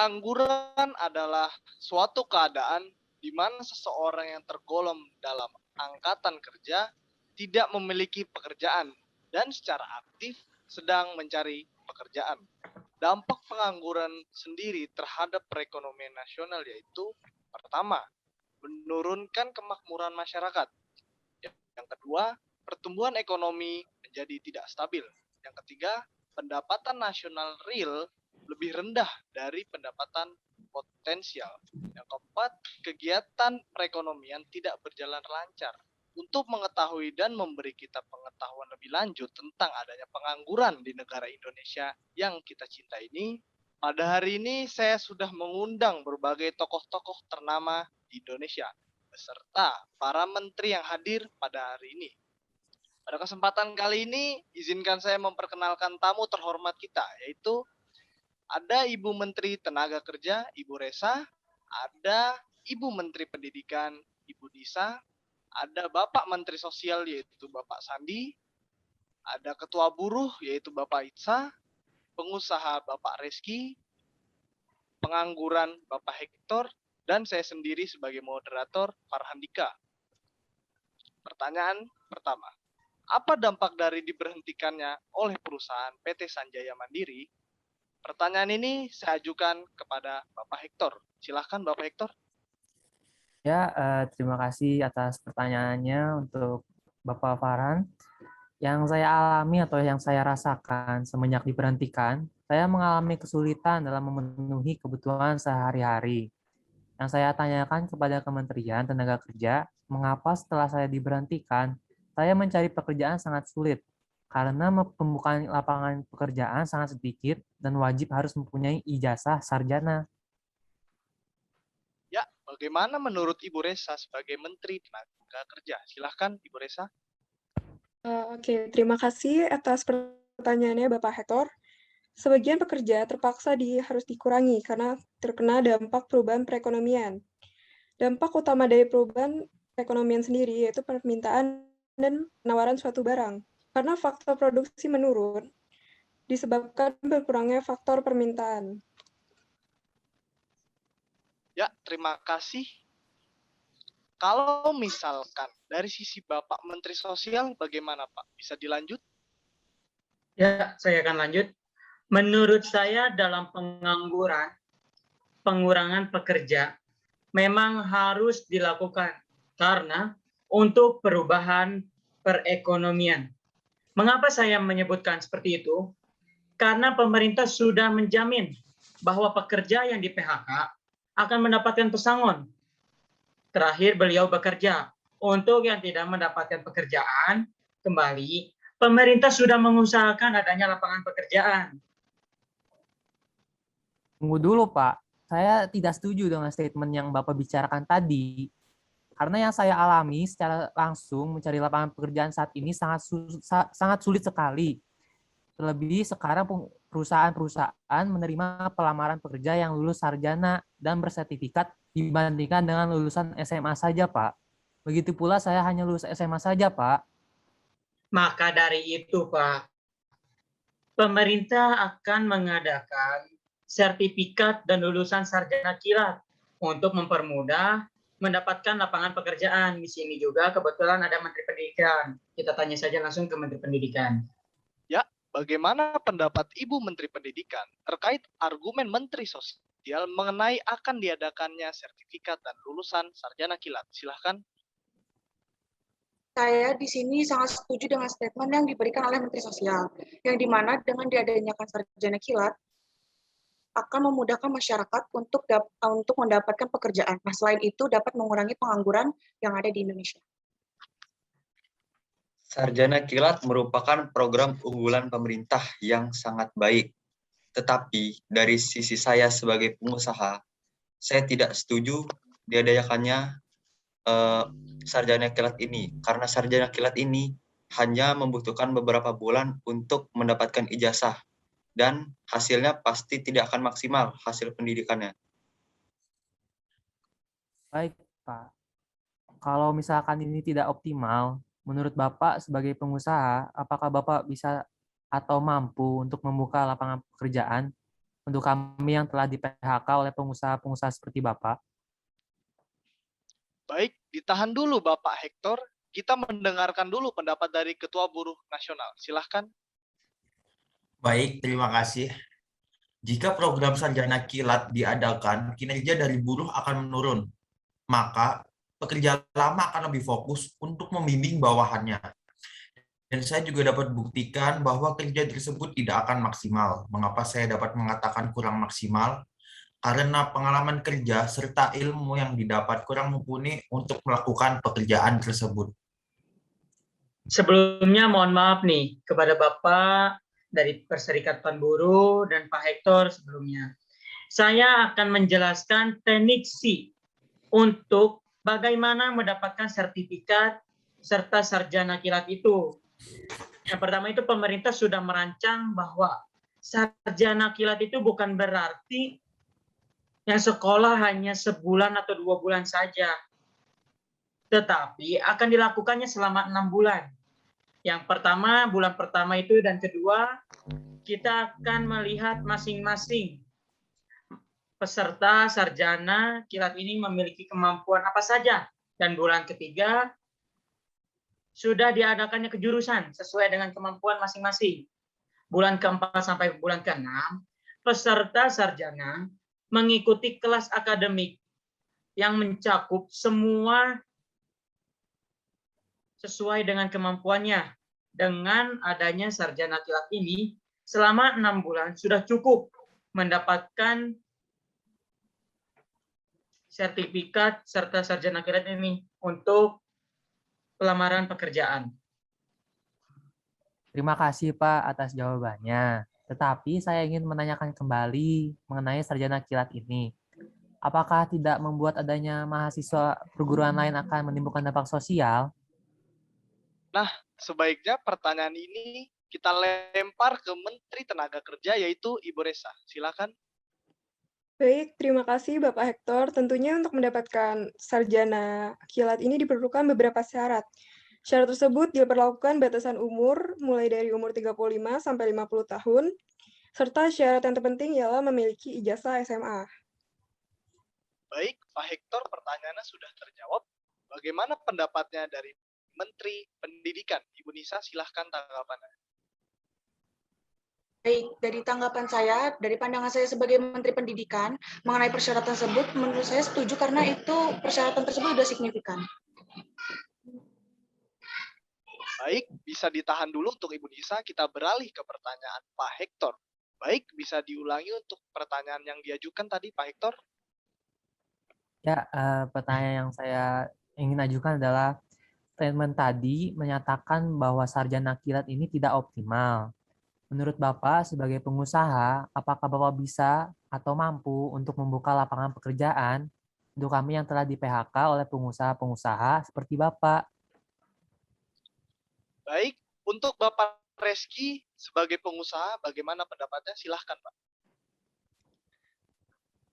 Pengangguran adalah suatu keadaan di mana seseorang yang tergolong dalam angkatan kerja tidak memiliki pekerjaan dan secara aktif sedang mencari pekerjaan. Dampak pengangguran sendiri terhadap perekonomian nasional yaitu pertama, menurunkan kemakmuran masyarakat. Yang kedua, pertumbuhan ekonomi menjadi tidak stabil. Yang ketiga, pendapatan nasional real lebih rendah dari pendapatan potensial. Yang keempat, kegiatan perekonomian tidak berjalan lancar. Untuk mengetahui dan memberi kita pengetahuan lebih lanjut tentang adanya pengangguran di negara Indonesia yang kita cinta ini, pada hari ini saya sudah mengundang berbagai tokoh-tokoh ternama di Indonesia beserta para menteri yang hadir pada hari ini. Pada kesempatan kali ini, izinkan saya memperkenalkan tamu terhormat kita, yaitu ada Ibu Menteri Tenaga Kerja, Ibu Resa, ada Ibu Menteri Pendidikan, Ibu Disa, ada Bapak Menteri Sosial, yaitu Bapak Sandi, ada Ketua Buruh, yaitu Bapak Itsa, pengusaha Bapak Reski, pengangguran Bapak Hector, dan saya sendiri sebagai moderator, Farhandika. Pertanyaan pertama, apa dampak dari diberhentikannya oleh perusahaan PT Sanjaya Mandiri? Pertanyaan ini saya ajukan kepada Bapak Hector. Silahkan Bapak Hector. Ya, terima kasih atas pertanyaannya untuk Bapak Farhan. Yang saya alami atau yang saya rasakan semenjak diberhentikan, saya mengalami kesulitan dalam memenuhi kebutuhan sehari-hari. Yang saya tanyakan kepada Kementerian Tenaga Kerja, mengapa setelah saya diberhentikan, saya mencari pekerjaan sangat sulit, karena pembukaan lapangan pekerjaan sangat sedikit dan wajib harus mempunyai ijazah sarjana. Ya, bagaimana menurut Ibu Resa sebagai Menteri Tenaga Kerja? Silahkan Ibu Resa. Oke, terima kasih atas pertanyaannya Bapak Hector. Sebagian pekerja terpaksa harus dikurangi karena terkena dampak perubahan perekonomian. Dampak utama dari perubahan perekonomian sendiri yaitu permintaan dan penawaran suatu barang. Karena faktor produksi menurun, disebabkan berkurangnya faktor permintaan. Ya, terima kasih. Kalau misalkan dari sisi Bapak Menteri Sosial, bagaimana Pak? Bisa dilanjut? Ya, saya akan lanjut. Menurut saya dalam pengangguran, pengurangan pekerja memang harus dilakukan karena untuk perubahan perekonomian. Mengapa saya menyebutkan seperti itu? Karena pemerintah sudah menjamin bahwa pekerja yang di PHK akan mendapatkan pesangon. Terakhir beliau bekerja. Untuk yang tidak mendapatkan pekerjaan, kembali, pemerintah sudah mengusahakan adanya lapangan pekerjaan. Tunggu dulu, Pak. Saya tidak setuju dengan statement yang Bapak bicarakan tadi. Karena yang saya alami secara langsung mencari lapangan pekerjaan saat ini sangat sulit sekali. Terlebih sekarang perusahaan-perusahaan menerima pelamaran pekerja yang lulus sarjana dan bersertifikat dibandingkan dengan lulusan SMA saja, Pak. Begitu pula saya hanya lulus SMA saja, Pak. Maka dari itu, Pak, pemerintah akan mengadakan sertifikat dan lulusan sarjana kilat untuk mempermudah mendapatkan lapangan pekerjaan. Di sini juga kebetulan ada Menteri Pendidikan. Kita tanya saja langsung ke Menteri Pendidikan. Ya, bagaimana pendapat Ibu Menteri Pendidikan terkait argumen Menteri Sosial mengenai akan diadakannya sertifikat dan lulusan sarjana kilat? Silahkan. Saya di sini sangat setuju dengan statement yang diberikan oleh Menteri Sosial, yang dimana dengan diadakannya sarjana kilat akan memudahkan masyarakat untuk mendapatkan pekerjaan. Nah, selain itu dapat mengurangi pengangguran yang ada di Indonesia. Sarjana kilat merupakan program unggulan pemerintah yang sangat baik. Tetapi dari sisi saya sebagai pengusaha, saya tidak setuju diadakannya sarjana kilat ini. Karena sarjana kilat ini hanya membutuhkan beberapa bulan untuk mendapatkan ijazah. Dan hasilnya pasti tidak akan maksimal hasil pendidikannya. Baik, Pak. Kalau misalkan ini tidak optimal, menurut Bapak sebagai pengusaha, apakah Bapak bisa atau mampu untuk membuka lapangan pekerjaan? untuk kami yang telah di-PHK oleh pengusaha-pengusaha seperti Bapak? Baik, ditahan dulu Bapak Hector. Kita mendengarkan dulu pendapat dari Ketua Buruh Nasional. Silahkan. Baik, terima kasih. Jika program sarjana kilat diadakan, kinerja dari buruh akan menurun. Maka pekerja lama akan lebih fokus untuk membimbing bawahannya. Dan saya juga dapat buktikan bahwa kerja tersebut tidak akan maksimal. Mengapa saya dapat mengatakan kurang maksimal? Karena pengalaman kerja serta ilmu yang didapat kurang mumpuni untuk melakukan pekerjaan tersebut. Sebelumnya mohon maaf nih kepada Bapak dari Perserikatan Buruh dan Pak Hector sebelumnya. Saya akan menjelaskan teknik C untuk bagaimana mendapatkan sertifikat serta sarjana kilat itu. Yang pertama itu pemerintah sudah merancang bahwa sarjana kilat itu bukan berarti yang sekolah hanya sebulan atau 2 bulan saja, tetapi akan dilakukannya selama 6 bulan. Yang pertama, bulan pertama itu dan kedua, kita akan melihat masing-masing peserta sarjana kilat ini memiliki kemampuan apa saja. Dan bulan ketiga, sudah diadakannya kejurusan sesuai dengan kemampuan masing-masing. Bulan keempat sampai bulan keenam, peserta sarjana mengikuti kelas akademik yang mencakup semua sesuai dengan kemampuannya. Dengan adanya sarjana kilat ini, selama 6 bulan sudah cukup mendapatkan sertifikat serta sarjana kilat ini untuk pelamaran pekerjaan. Terima kasih Pak atas jawabannya. Tetapi saya ingin menanyakan kembali mengenai sarjana kilat ini. Apakah tidak membuat adanya mahasiswa perguruan lain akan menimbulkan dampak sosial? Nah, sebaiknya pertanyaan ini kita lempar ke Menteri Tenaga Kerja, yaitu Ibu Resa. Silakan. Baik, terima kasih Bapak Hector. Tentunya untuk mendapatkan sarjana kilat ini diperlukan beberapa syarat. Syarat tersebut diperlakukan batasan umur mulai dari umur 35 sampai 50 tahun, serta syarat yang terpenting ialah memiliki ijazah SMA. Baik, Pak Hector, pertanyaannya sudah terjawab. Bagaimana pendapatnya dari Menteri Pendidikan? Ibu Nisa, silahkan tanggapannya. Baik, dari tanggapan saya, dari pandangan saya sebagai Menteri Pendidikan, mengenai persyaratan tersebut, menurut saya setuju karena itu persyaratan tersebut sudah signifikan. Baik, bisa ditahan dulu untuk Ibu Nisa, kita beralih ke pertanyaan Pak Hector. Baik, bisa diulangi untuk pertanyaan yang diajukan tadi, Pak Hector? Ya, pertanyaan yang saya ingin ajukan adalah statement tadi menyatakan bahwa sarjana kilat ini tidak optimal. Menurut Bapak sebagai pengusaha, apakah Bapak bisa atau mampu untuk membuka lapangan pekerjaan untuk kami yang telah di-PHK oleh pengusaha-pengusaha seperti Bapak? Baik, untuk Bapak Reski sebagai pengusaha, bagaimana pendapatnya? Silahkan, Pak.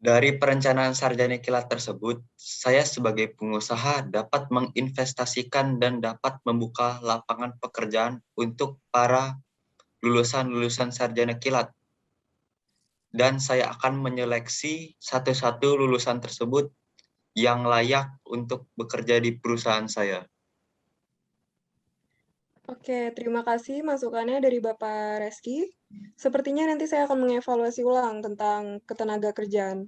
Dari perencanaan sarjana kilat tersebut, saya sebagai pengusaha dapat menginvestasikan dan dapat membuka lapangan pekerjaan untuk para lulusan-lulusan sarjana kilat. Dan saya akan menyeleksi satu-satu lulusan tersebut yang layak untuk bekerja di perusahaan saya. Oke, terima kasih masukannya dari Bapak Reski. Sepertinya nanti saya akan mengevaluasi ulang tentang ketenaga kerjaan.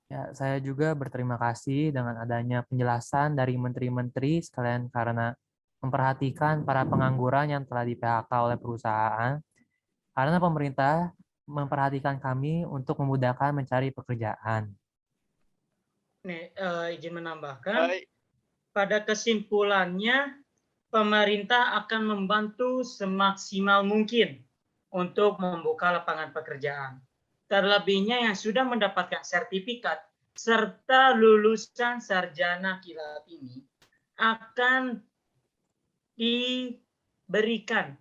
Ya, saya juga berterima kasih dengan adanya penjelasan dari menteri-menteri sekalian karena memperhatikan para pengangguran yang telah di-PHK oleh perusahaan. Karena pemerintah memperhatikan kami untuk memudahkan mencari pekerjaan. Nih, izin menambahkan, Baik, pada kesimpulannya pemerintah akan membantu semaksimal mungkin untuk membuka lapangan pekerjaan. Terlebihnya yang sudah mendapatkan sertifikat serta lulusan sarjana kilat ini akan diberikan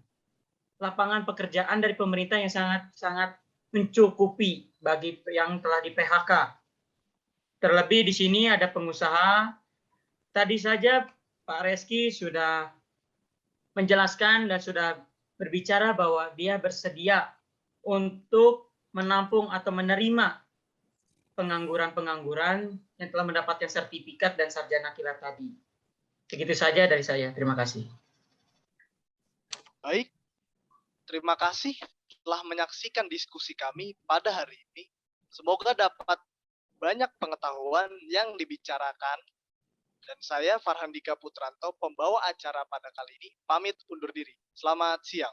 lapangan pekerjaan dari pemerintah yang sangat mencukupi bagi yang telah di-PHK. Terlebih di sini ada pengusaha. Tadi saja Pak Reski sudah menjelaskan dan sudah berbicara bahwa dia bersedia untuk menampung atau menerima pengangguran-pengangguran yang telah mendapatkan sertifikat dan sarjana kilat tadi. Begitu saja dari saya. Terima kasih. Baik, terima kasih telah menyaksikan diskusi kami pada hari ini. Semoga dapat banyak pengetahuan yang dibicarakan. Dan saya, Farhandika Putranto, pembawa acara pada kali ini, pamit undur diri. Selamat siang.